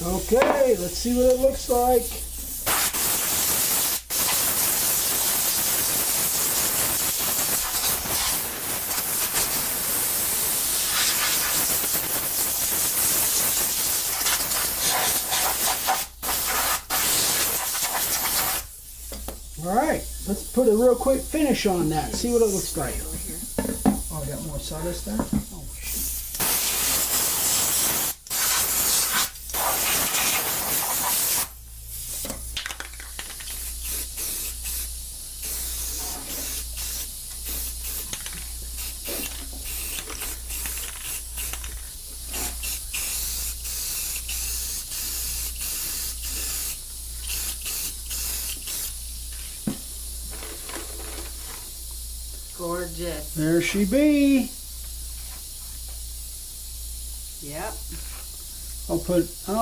Okay, let's see what it looks like. All right, let's put a real quick finish on that. See what it looks like. Oh, I got more sawdust there. Oh, shoot. Gorgeous. There she be. Yep. I'll